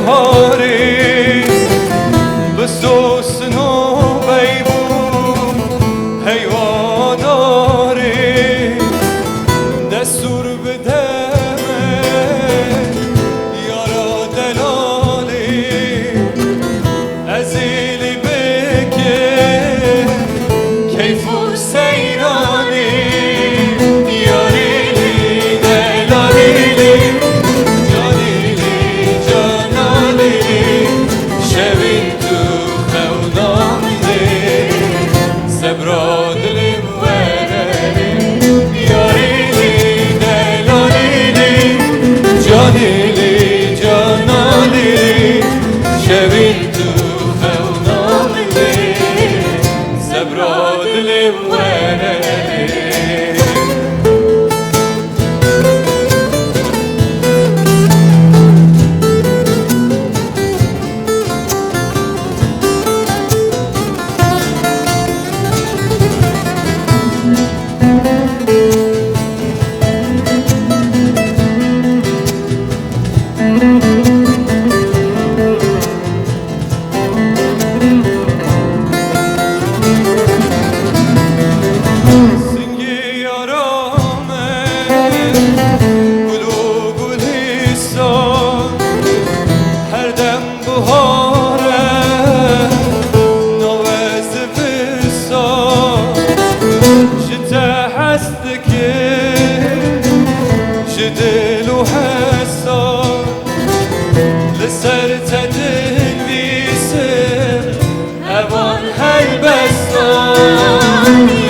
بهاری بسوسن و بیبون حیواداری دستور بدمه یارا دلالی ازیلی بگه کیف و سیرانی یاریلی دلالیلی جانیلی جانالیلی شوین تو خوناملی سبرا دلیم ورلی یاریلی دلالیلی جانیلی جانالیلی شوین تو خوناملی سبرا دلیم ورلی جدل وحسار لسر تدل بيسر أبان هالبستان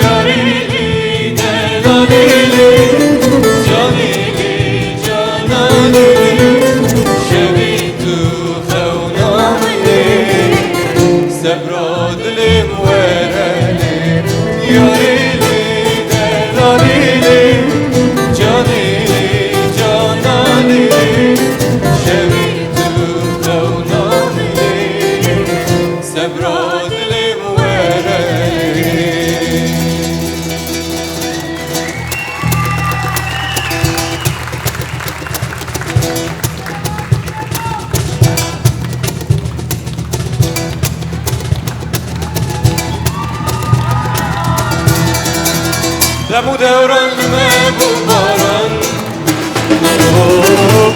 ياريلي دلاليلي جانيلي جاناليلي شبيتو خوناملي سبرا دلي مورالي ياريلي دلاليلي جانيلي جانالي شبيتو خوناملي سبرا دلي مورالي دمو دوران بو باران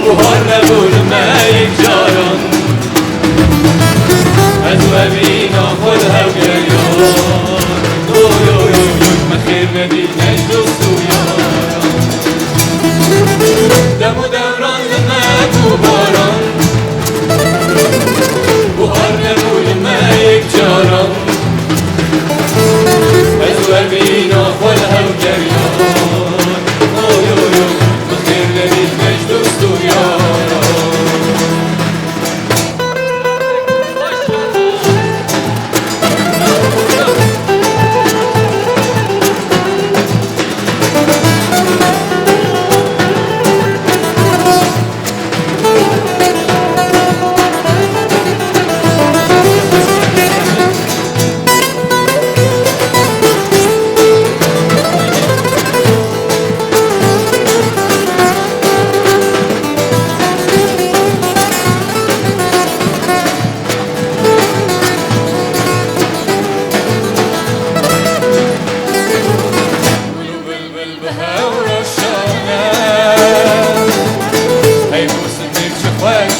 بوهار نبول یک جاران از وبینا خود هم گریان مخیر ندینش دوستو یاران دمو دوران بو باران بوهار نبول یک جاران از وبینا خود هم گریان مخیر ندینش دوستو یاران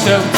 Show